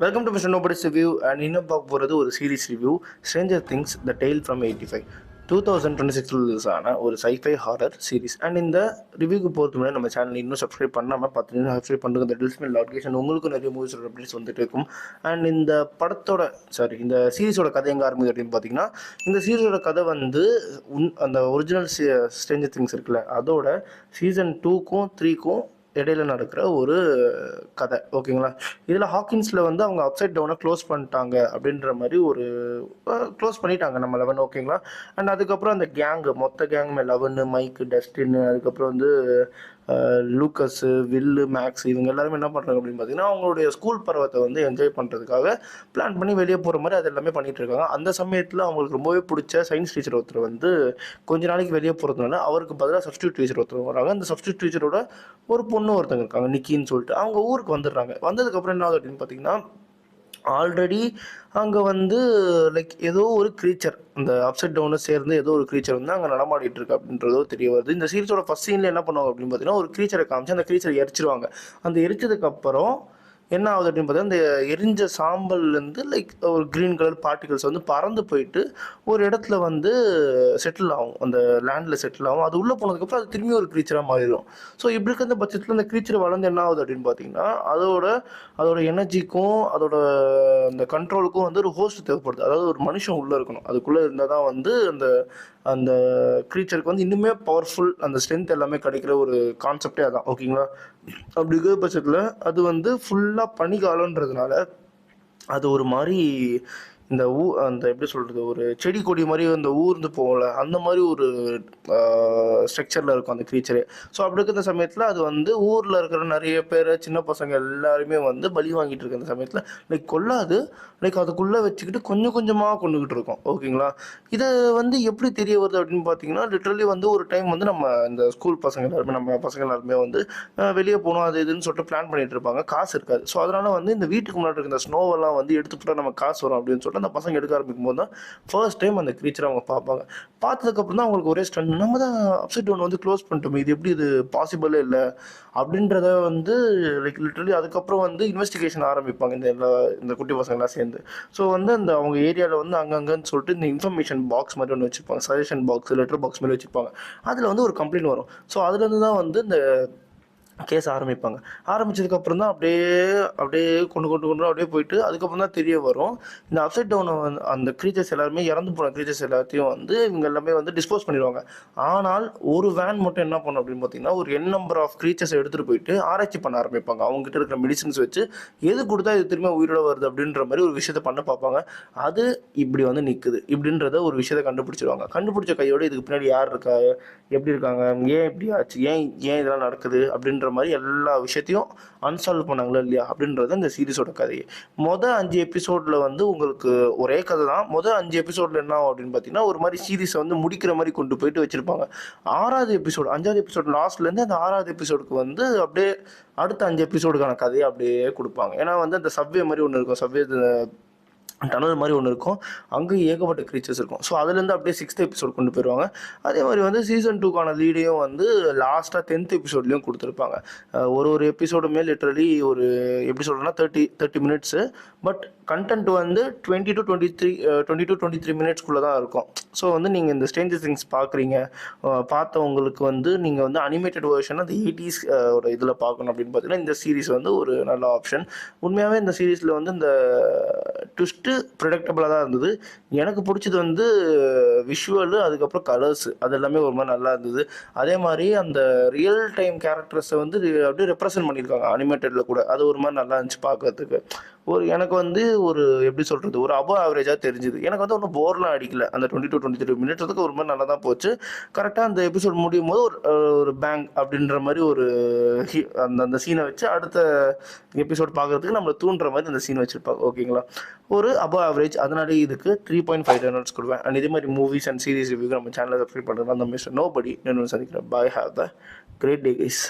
Welcome to mister nobody's review and இன்னும் பார்க்க போகிறது ஒரு series review Stranger things the tail from 85 2026 release ஆன ஒரு சைஃபை ஹாரர் சீரிஸ். அண்ட் இந்த ரிவ்யூக்கு போகிறது முன்னாடி நம்ம சேனல் இன்னும் சப்ஸ்கிரைப் பண்ணாமல் பார்த்தீங்கன்னா சப்ஸ்கிரைப் பண்ணுங்க. இந்த டிஸ்பிள் நோட்டிஃபிகேஷன் உங்களுக்கு நிறைய மூவிஸ் அப்டேட்ஸ் வந்துட்டு இருக்கும். அண்ட் இந்த படத்தோட இந்த சீரிஸோட கதை எங்கே ஆரம்பிக்குது அப்படின்னு பார்த்தீங்கன்னா, இந்த சீரிஸோட கதை வந்து அந்த ஒரிஜினல் ஸ்ட்ரேஞ்சர் திங்ஸ் இருக்குல்ல, அதோட சீசன் 2க்கும் 3க்கும் இடையில நடக்கிற ஒரு கதை. ஓகேங்களா, இதில் ஹாக்கின்ஸில் வந்து அவங்க அப்சைட் டவுனை க்ளோஸ் பண்ணிட்டாங்க அப்படின்ற மாதிரி ஒரு க்ளோஸ் பண்ணிட்டாங்க நம்ம 11. ஓகேங்களா, அண்ட் அதுக்கப்புறம் அந்த மொத்த கேங்குமே 11, மைக்கு, டஸ்டின், அதுக்கப்புறம் வந்து லூக்கஸு, வில்லு, மேக்ஸ், இவங்க எல்லாருமே என்ன பண்ணுறாங்க அப்படின்னு பார்த்தீங்கன்னா, அவங்களுடைய ஸ்கூல் பருவத்தை வந்து என்ஜாய் பண்ணுறதுக்காக பிளான் பண்ணி வெளியே போகிற மாதிரி அது எல்லாமே பண்ணிகிட்டு இருக்காங்க. அந்த சமயத்தில் அவங்களுக்கு ரொம்பவே பிடிச்ச சயின்ஸ் டீச்சர் ஒருத்தர் வந்து கொஞ்ச நாளைக்கு வெளியே போகிறதுனால அவருக்கு பதிலாக சப்ஸ்டியூட் டீச்சர் ஒருத்தர் வராங்க. அந்த சப்ஸ்டியூட் டீச்சரோட ஒரு பொண்ணு ஒருத்தங்க இருக்காங்க, நிக்கின்னு சொல்லிட்டு. அவங்க ஊருக்கு வந்துடுறாங்க. வந்ததுக்கப்புறம் என்ன ஆகுது அப்படின்னு பார்த்தீங்கன்னா, ஆல்ரெடி அங்கே வந்து லைக் ஏதோ ஒரு க்ரீச்சர், இந்த அப்சைட் டவுனை சேர்ந்து ஏதோ ஒரு க்ரீச்சர் வந்து அங்கே நடமாடிட்டு இருக்கு அப்படின்றதோ தெரிய வருது. இந்த சீரிஸோட ஃபர்ஸ்ட் சீனில் என்ன பண்ணுவாங்க அப்படின்னு பார்த்தீங்கன்னா, ஒரு க்ரீச்சரை காமிச்சு அந்த க்ரீச்சரை எரிச்சிருவாங்க. அந்த எரிச்சதுக்கப்புறம் என்ன ஆகுது அப்படின்னு பார்த்தீங்கன்னா, இந்த எரிஞ்ச சாம்பல்லேருந்து லைக் ஒரு க்ரீன் கலர் பார்ட்டிகல்ஸ் வந்து பறந்து போயிட்டு ஒரு இடத்துல வந்து செட்டில் ஆகும், அந்த லேண்டில் செட்டில் ஆகும். அது உள்ளே போனதுக்கப்புறம் அது திரும்பி ஒரு க்ரீச்சராக மாறிடும். ஸோ இப்படி இருக்கிற பட்சத்தில் அந்த க்ரீச்சர் வளர்ந்து என்ன ஆகுது அப்படின்னு பார்த்தீங்கன்னா, அதோட எனர்ஜிக்கும் அதோட அந்த கண்ட்ரோலுக்கும் வந்து ஒரு ஹோஸ்ட் தேவைப்படுது. அதாவது ஒரு மனுஷன் உள்ளே இருக்கணும். அதுக்குள்ளே இருந்தால் தான் வந்து அந்த அந்த க்ரீச்சருக்கு வந்து இன்னுமே பவர்ஃபுல், அந்த ஸ்ட்ரென்த் எல்லாமே கிடைக்கிற ஒரு கான்செப்டே அதான். ஓகேங்களா, அப்படி இருக்கிற பட்சத்தில் அது வந்து ஃபுல்லாக பனிக்காலன்றதுனால அது ஒரு மாதிரி இந்த அந்த எப்படி சொல்கிறது, ஒரு செடி கொடி மாதிரி அந்த ஊர்ந்து போகல, அந்த மாதிரி ஒரு ஸ்ட்ரக்சரில் இருக்கும் அந்த க்ரீச்சரே. ஸோ அப்படி இருக்கிற சமயத்தில் அது வந்து ஊரில் இருக்கிற நிறைய பேர், சின்ன பசங்க எல்லாருமே வந்து பலி வாங்கிட்டு இருக்க அந்த சமயத்தில் லைக் கொல்லாது, லைக் அதுக்குள்ளே வச்சுக்கிட்டு கொஞ்சம் கொஞ்சமாக கொண்டுக்கிட்டு இருக்கோம். ஓகேங்களா, இதை வந்து எப்படி தெரிய வருது அப்படின்னு பார்த்தீங்கன்னா, லிட்ரலி வந்து ஒரு டைம் வந்து நம்ம இந்த ஸ்கூல் பசங்க எல்லாருமே, நம்ம பசங்க எல்லாருமே வந்து வெளியே போகணும் அது இதுன்னு சொல்லிட்டு பிளான் பண்ணிட்டு இருப்பாங்க. காசு இருக்காது. ஸோ அதனால் வந்து இந்த வீட்டுக்கு முன்னாடி இருக்க இந்த ஸ்னோவெல்லாம் வந்து எடுத்து போட்டால் நம்ம காசு வரும் அப்படின்னு சொல்லிட்டு அந்த பசங்க எடுக்க ஆரம்பிக்கும் போது தான் ஃபர்ஸ்ட் டைம் அந்த க்ரீச்சரை அவங்க பார்ப்பாங்க. பார்த்ததுக்கப்புறம் தான் அவங்களுக்கு ஒரே ஸ்டன், நம்ம தான் அப்சைட் டவுன் வந்து க்ளோஸ் பண்ணிட்டோம், இது எப்படி, இது பாசிபிளே இல்லை அப்படின்றத வந்து லைக் லிட்டரலி அதுக்கப்புறம் வந்து இன்வெஸ்டிகேஷன் ஆரம்பிப்பாங்க இந்த குட்டி பசங்களாம் சேர்ந்து. ஸோ வந்து அந்த அவங்க ஏரியாவில் வந்து அங்கங்கன்னு சொல்லிட்டு இந்த இன்ஃபர்மேஷன் பாக்ஸ் மாதிரி ஒன்று வச்சுருப்பாங்க, சஜஷன் பாக்ஸ், லெட்டர் பாக்ஸ் மாதிரி வச்சுருப்பாங்க. அதில் வந்து ஒரு கம்ப்ளைண்ட் வரும். ஸோ அதுலேருந்து தான் வந்து இந்த கேஸ் ஆரம்பிப்பாங்க. ஆரம்பித்ததுக்கப்புறம் தான் அப்படியே அப்படியே கொண்டு கொண்டு கொண்டு அப்படியே போயிட்டு அதுக்கப்புறம் தான் தெரிய வரும், இந்த அப்சைட் டவுனை வந்து அந்த க்ரீச்சர்ஸ் எல்லாருமே, இறந்து போன க்ரீச்சர்ஸ் எல்லாத்தையும் வந்து இவங்க எல்லாமே வந்து டிஸ்போஸ் பண்ணிடுவாங்க. ஆனால் ஒரு வேன் மட்டும் என்ன பண்ணும் அப்படின்னு பார்த்தீங்கன்னா, ஒரு நம்பர் ஆஃப் க்ரீச்சர்ஸை எடுத்துகிட்டு போயிட்டு ஆராய்ச்சி பண்ண ஆரம்பிப்பாங்க. அவங்ககிட்ட இருக்கிற மெடிசின்ஸ் வச்சு எது கொடுத்தா இது திரும்ப உயிரோட வருது அப்படின்ற மாதிரி ஒரு விஷயத்தை பண்ண பார்ப்பாங்க. அது இப்படி வந்து நிற்குது இப்படின்றத ஒரு விஷயத்தை கண்டுபிடிச்சிருவாங்க. கண்டுபிடிச்ச கையோடு இதுக்கு பின்னாடி யார் இருக்கா, எப்படி இருக்காங்க, ஏன் இப்படி ஆச்சு, ஏன் ஏன் இதெல்லாம் நடக்குது அப்படின்ற மாதிரி எல்லா விஷயத்தையும் அன்சால்வ் பண்ணாங்களா இல்லையா அப்படின்றது இந்த சீரிஸோட கதையை. மொதல் 5 எபிசோடில் வந்து உங்களுக்கு ஒரே கதை தான். மொதல் 5 எபிசோடில் என்ன ஆகும் அப்படின்னு பார்த்தீங்கன்னா, ஒரு மாதிரி சீரிஸை வந்து முடிக்கிற மாதிரி கொண்டு போயிட்டு வச்சுருப்பாங்க. 6வது எபிசோடு 5வது எபிசோட் லாஸ்ட்லேருந்து அந்த 6வது எபிசோடுக்கு வந்து அப்படியே அடுத்த 5 எபிசோடுக்கான கதையை அப்படியே கொடுப்பாங்க. ஏன்னா வந்து அந்த சப்வே மாதிரி ஒன்று இருக்கும், சப்வே டனல் மாதிரி ஒன்று இருக்கும், அங்கே ஏகப்பட்ட க்ரீச்சர்ஸ் இருக்கும். ஸோ அதுலேருந்து அப்படியே 6th எபிசோட் கொண்டு போயிடுவாங்க. அதே மாதிரி வந்து சீசன் 2க்கான லீடையும் வந்து லாஸ்ட்டாக 10th எபிசோட்லேயும் கொடுத்துருப்பாங்க. ஒரு எபிசோடுமே லிட்ரலி ஒரு எப்படி சொல்கிறேன்னா 30 மினிட்ஸு, பட் கண்டென்ட் வந்து 20 to 23 மினிட்ஸ்குள்ளே தான் இருக்கும். ஸோ வந்து நீங்கள் இந்த ஸ்ட்ரேஞ்சர் திங்ஸ் பார்க்குறீங்க, பார்த்தவங்களுக்கு வந்து நீங்கள் வந்து அனிமேட்டட் வெர்ஷன் அந்த 80s ஒரு இதில் பார்க்கணும் அப்படின்னு பார்த்தீங்கன்னா, இந்த சீரிஸ் வந்து ஒரு நல்ல ஆப்ஷன். உண்மையாகவே இந்த சீரீஸில் வந்து இந்த ட்விஸ்ட்டு ப்ரெடிக்டபிளாக தான் இருந்தது. எனக்கு பிடிச்சது வந்து விஷுவலு, அதுக்கப்புறம் கலர்ஸு, அது எல்லாமே ஒரு மாதிரி நல்லா இருந்தது. அதே மாதிரி அந்த ரியல் டைம் கேரக்டர்ஸை வந்து அப்படியே ரெப்ரசன்ட் பண்ணியிருக்காங்க அனிமேட்டடில் கூட. அது ஒரு மாதிரி நல்லா இருந்துச்சு பார்க்கறதுக்கு. எனக்கு வந்து ஒரு எப்படி சொல்கிறது, ஒரு அபவ் ஆவரேஜாக தெரிஞ்சுது. எனக்கு வந்து ஒன்றும் போர்லாம் அடிக்கல. அந்த 20 to 23 மினிட்ஸ் வந்து ஒரு மாதிரி நல்லா தான் போச்சு. கரெக்டாக அந்த எபிசோட் முடியும் போது ஒரு பேங்க் அப்படின்ற மாதிரி ஒரு அந்த சீனை வச்சு அடுத்த எபிசோட் பார்க்குறதுக்கு நம்மளை தூண்டுற மாதிரி அந்த சீன் வச்சுருப்பாங்க. ஓகேங்களா, ஒரு அபவ் ஆவரேஜ். அதனால இதுக்கு 3.5 ரன்ஸ் கொடுவேன். அண்ட் இதே மாதிரி மூவிஸ் அண்ட் சீரிஸ் ரிவ்யூ நம்ம சேனலில் சப்ஸ்கிரைப் பண்ணுறது அந்த மிஸ்டர் நோபடி. இன்னொன்று சந்திக்கிறேன். Bye, have the great day guys.